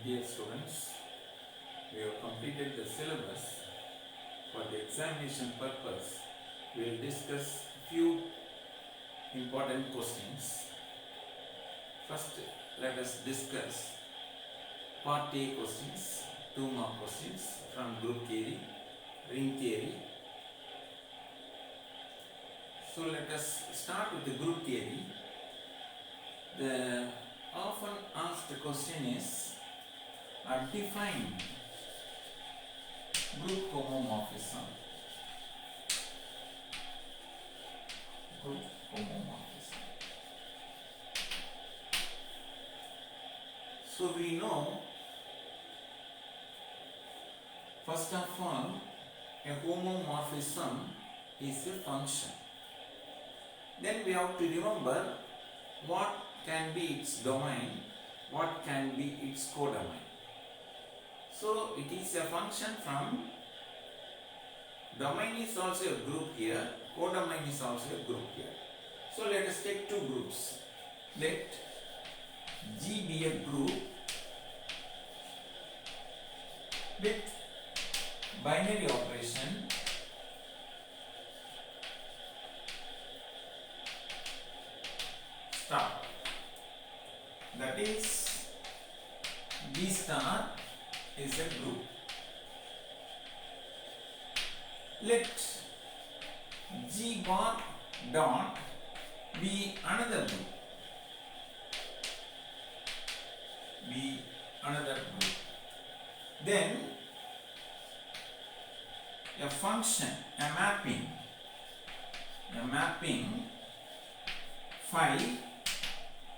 Dear students, we have completed the syllabus. For the examination purpose, we will discuss few important questions. First, let us discuss part A questions, 2 mark questions from group theory, ring theory. So let us start with the group theory. The often asked question is, define group homomorphism. Group homomorphism. So we know, first of all, a homomorphism is a function. Then we have to remember what can be its domain, what can be its codomain. So it is a function from domain is also a group here, codomain is also a group here. So let us take two groups. Let G be a group with binary operation star. That is, G star is a group. Let G bar dot be another group. Be another group. Then a function, a mapping phi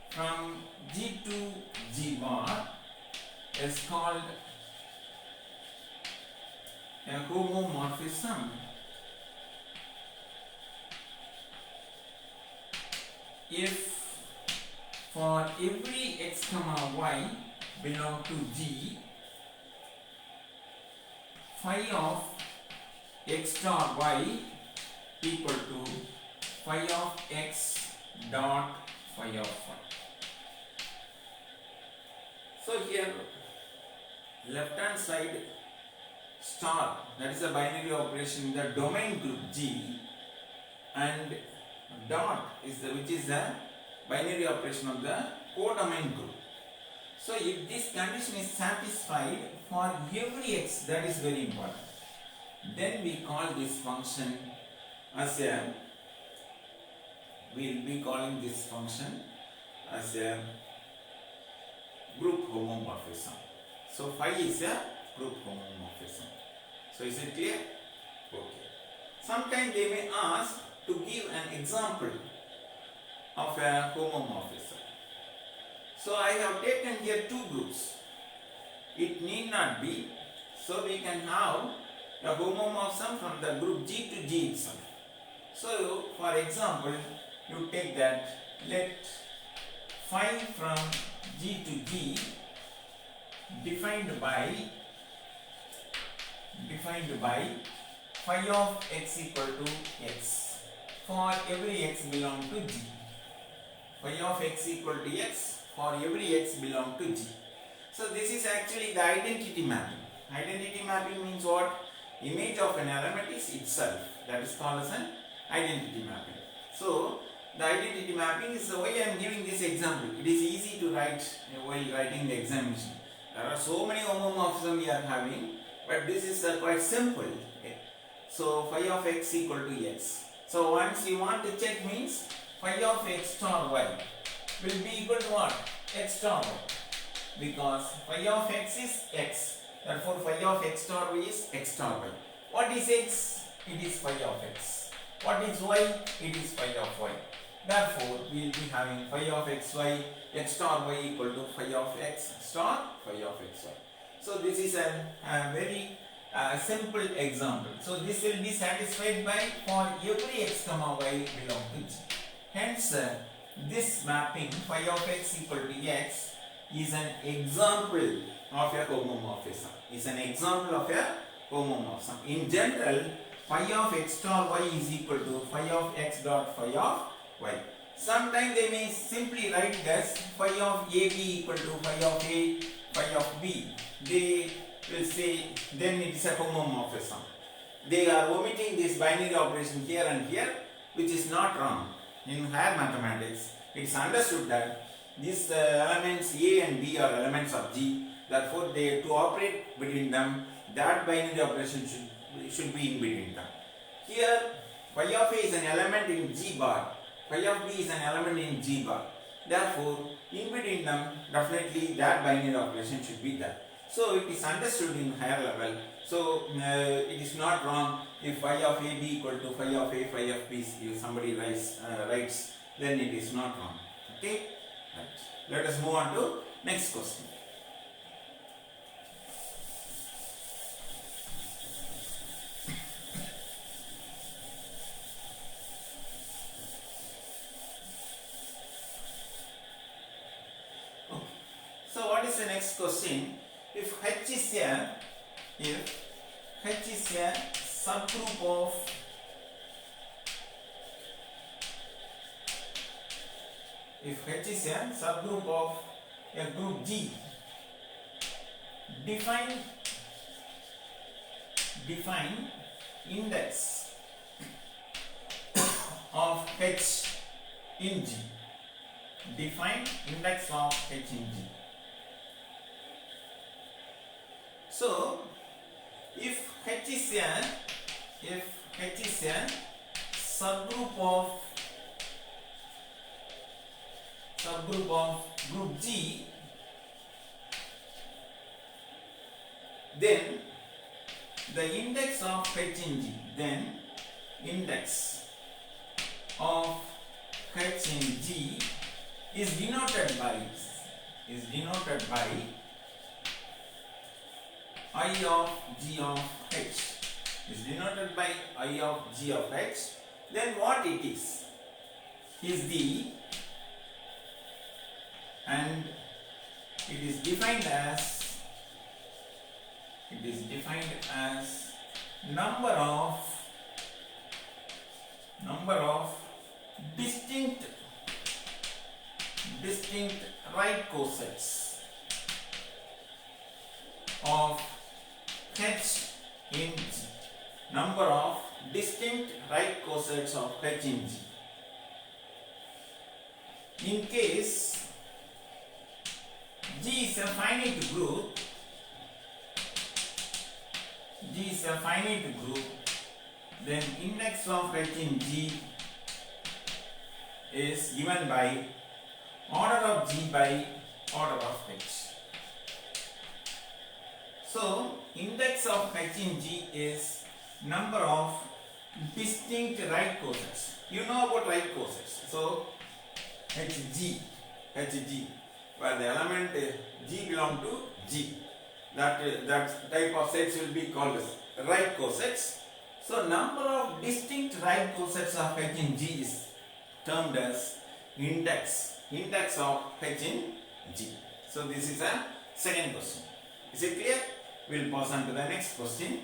from G to G bar is called a homomorphism if for every x comma y belong to G, phi of x star y equal to phi of x dot phi of y. So here left hand side star, that is a binary operation in the domain group G, and dot is which is the binary operation of the codomain group. So if this condition is satisfied for every x, that is very important, then we call this function as a, we will be calling this function as a group homomorphism. So phi is a group homomorphism. So is it clear? Okay. Sometimes they may ask to give an example of a homomorphism. So I have taken here two groups. It need not be. So we can have a homomorphism from the group G to G itself. So for example, you take that, let phi from G to G defined by phi of x equal to x for every x belong to G. Phi of x equal to x for every x belong to G. So this is actually the identity mapping. Identity mapping means what? Image of an element is itself. That is called as an identity mapping. So the identity mapping is why I am giving this example. It is easy to write while writing the examination. There are so many homomorphisms we are having, but this is quite simple. Okay. So phi of x equal to x. So once you want to check means phi of x star y will be equal to what? X star y. Because phi of x is x. Therefore phi of x star y is x star y. What is x? It is phi of x. What is y? It is phi of y. Therefore we will be having phi of xy, x star y equal to phi of x star phi of xy. So this is a very simple example. So this will be satisfied by for every x comma y belong to G. Hence this mapping phi of x equal to x is an example of a homomorphism. Is an example of a homomorphism. In general, phi of x star y is equal to phi of x dot phi of y. Sometimes they may simply write it as phi of AB equal to phi of A, phi of B, they will say then it is a homomorphism. They are omitting this binary operation here and here, which is not wrong. In higher mathematics, it is understood that these elements A and B are elements of G. Therefore, they to operate between them, that binary operation should be in between them. Here, phi of A is an element in G bar, phi of B is an element in G bar. Therefore, in between them, definitely that binary operation should be there. So, it is understood in higher level. So, it is not wrong if phi of A B equal to phi of A, phi of B, if somebody writes, then it is not wrong. Okay? Right. Let us move on to next question. Okay. So what is the next question? If H is a subgroup of a group G, define index of H in G. Define index of H in G. So, if H is a subgroup of group G, then the index of H in G, then index of H in G is denoted by I of G of H. Is denoted by I of G of H. Then what it is the, and it is defined as number of distinct right cosets of H in G. Number of distinct right cosets of H in G. In case G is a finite group, then index of H in G is given by order of G by order of H. So, index of H in G is number of distinct right cosets. You know about right cosets. So, HG, where the element G belong to G. That type of sets will be called as right cosets. So, number of distinct right cosets of H in G is termed as index of H in G. So, this is a second question. Is it clear? We will pass on to the next question.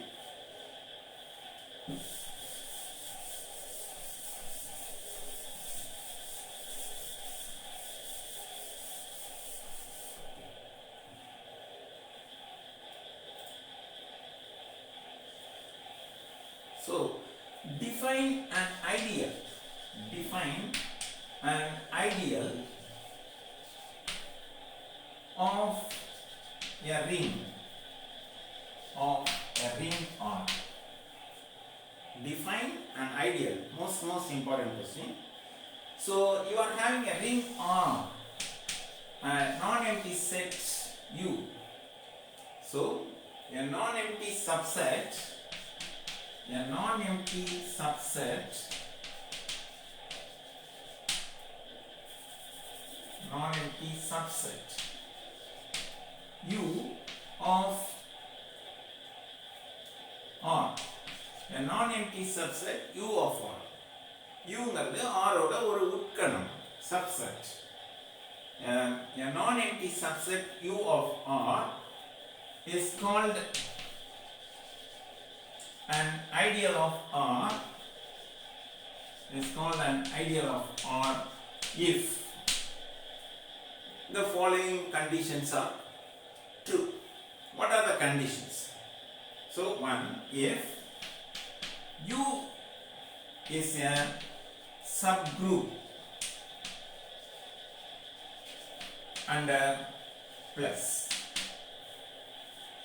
So, define an ideal of a ring R. Define an ideal. Most important question. So you are having a ring R, a non-empty set U. So a non-empty subset U of R. A non-empty subset U of R. Uங்கிறது R ஓட ஒரு உட்கணம் subset. A non-empty subset U of R is called an ideal of R. If the following conditions are conditions. So one, if U is a subgroup under plus.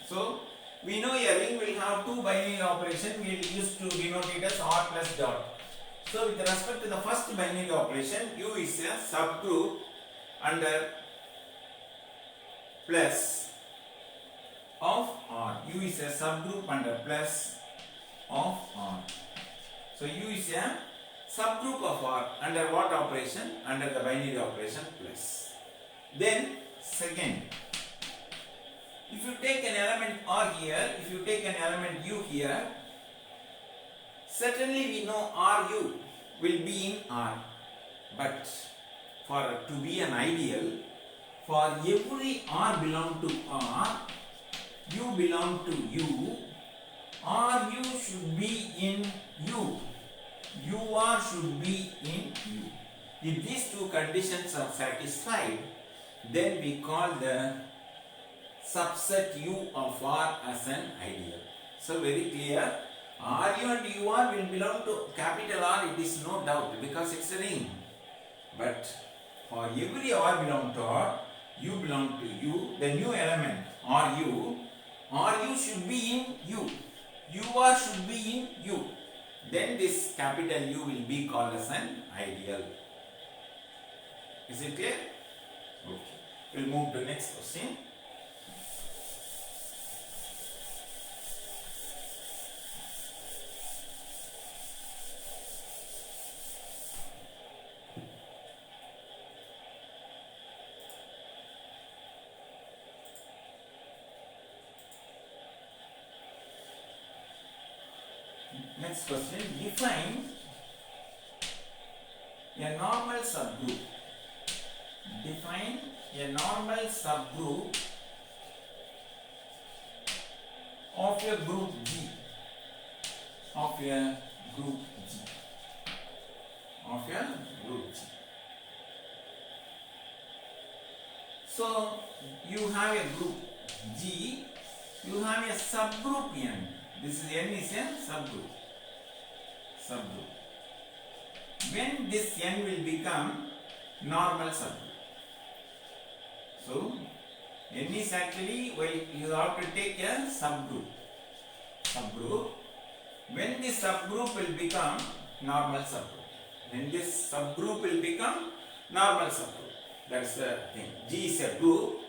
So we know a ring will have two binary operations. We will use to denote it as R plus dot. So with respect to the first binary operation, U is a subgroup under plus of R. U is a subgroup under plus of R. So U is a subgroup of R under what operation? Under the binary operation plus. Then second, if you take an element R here, if you take an element U here, certainly we know RU will be in R. But for to be an ideal, for every R belong to R, U belong to U, RU should be in U, UR should be in U. If these two conditions are satisfied, then we call the subset U of R as an ideal. So very clear, RU and UR will belong to capital R, it is no doubt, because it's a ring. But for every R belong to R, U belong to U, the new element RU should be in U, UR should be in U. Then this capital U will be called as an ideal. Is it clear? Okay. We'll move to the next question. Next question, define a normal subgroup. Define a normal subgroup of a group G. Of a group G. Of a group G. So you have a group G, you have a subgroup N. This is N is a subgroup. When this N will become normal subgroup. So N is actually, well, you have to take a subgroup. When this subgroup will become normal subgroup. When this subgroup will become normal subgroup. That's the thing. G is a group,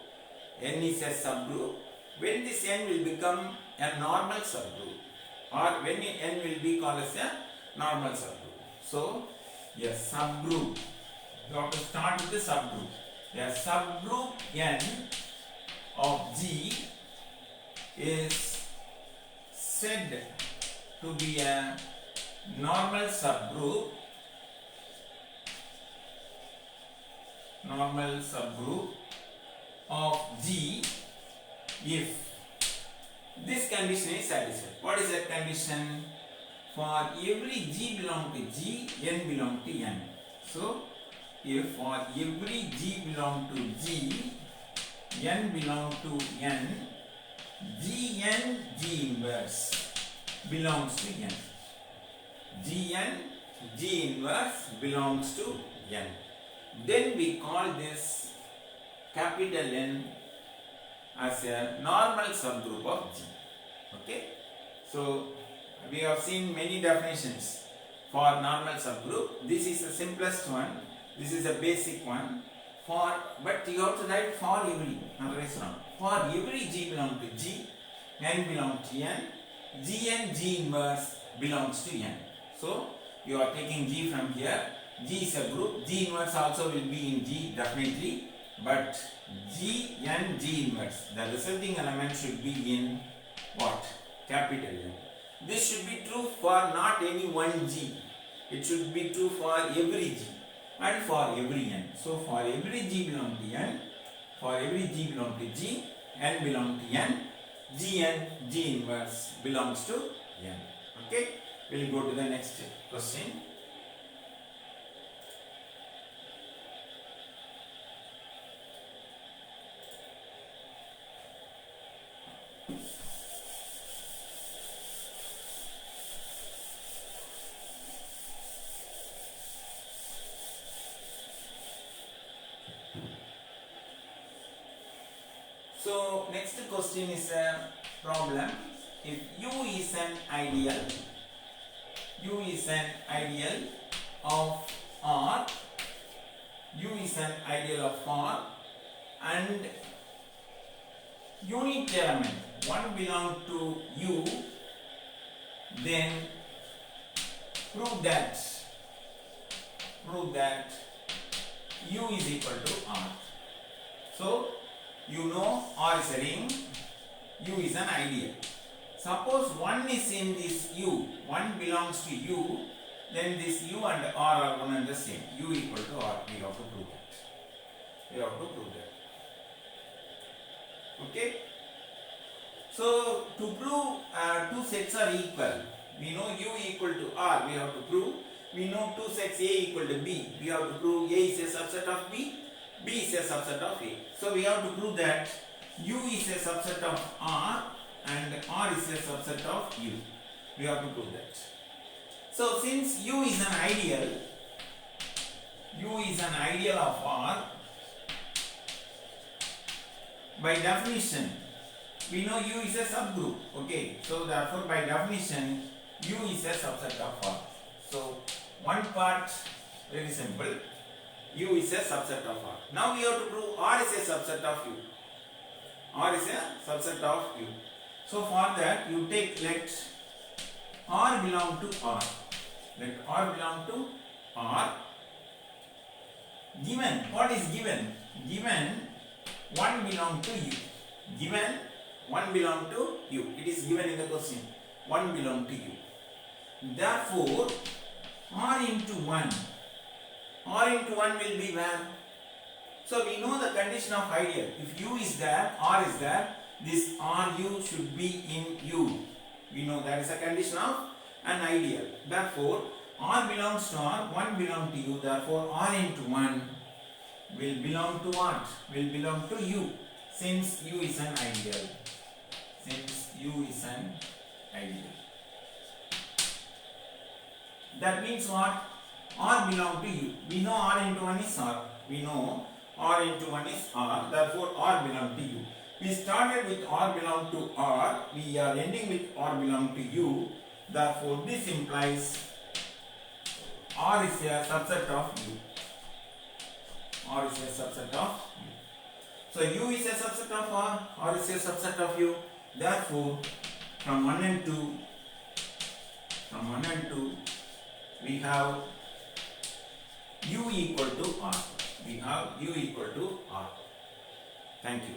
N is a subgroup. When this N will become a normal subgroup, or when N will be called as a normal subgroup. So, a subgroup, you have to start with the subgroup. A subgroup N of G is said to be a normal subgroup of G if this condition is satisfied. What is that condition? For every G belong to G, N belong to N. So, if for every G belong to G, N belong to N, Gn G inverse belongs to N. Gn G inverse belongs to N. Then we call this capital N as a normal subgroup of G. Okay? So, we have seen many definitions for normal subgroup. This is the simplest one. This is a basic one. But you have to write for every. For every G belong to G, N belong to N, Gn G inverse belongs to N. So, you are taking G from here. G is a group. G inverse also will be in G definitely. But Gn G inverse, the resulting element should be in what? Capital N. This should be true for not any one G. It should be true for every G and for every N. So for every G belong to N, for every G belong to G, N belong to N, Gn G inverse belongs to N. Okay? We'll go to the next question. So next question is a problem. If U is an ideal, U is an ideal of R, U is an ideal of R, and unit element 1 belong to U, then prove that U is equal to R. So you know R is a ring, U is an ideal. Suppose 1 is in this U, 1 belongs to U, then this U and R are one and the same. U equal to R. We have to prove that. Okay. So to prove two sets are equal, we know U equal to R. We have to prove. We know two sets A equal to B. We have to prove A is a subset of B. B is a subset of A. So we have to prove that U is a subset of R and R is a subset of U. We have to prove that. So since U is an ideal of R, by definition we know U is a subgroup. Okay, so therefore by definition U is a subset of R. So one part, very simple, U is a subset of R. Now we have to prove R is a subset of U. R is a subset of U. So for that you take, let R belong to R. Let R belong to R. Given, what is given? Given 1 belong to U. Given 1 belong to U. It is given in the question. 1 belong to U. Therefore, R into 1. R into 1 will be where? So we know the condition of ideal. If U is there, R is there, this RU should be in U. We know that is a condition of an ideal. Therefore, R belongs to R, 1 belong to U. Therefore, R into 1 will belong to what? Will belong to U, since U is an ideal. Since U is an ideal. That means what? R belong to U. We know R into 1 is R. We know R into 1 is R. Therefore, R belong to U. We started with R belong to R. We are ending with R belong to U. Therefore, this implies R is a subset of U. R is a subset of U. So U is a subset of R. R is a subset of U. Therefore, from 1 and 2, we have U equal to R. We have U equal to R. Thank you.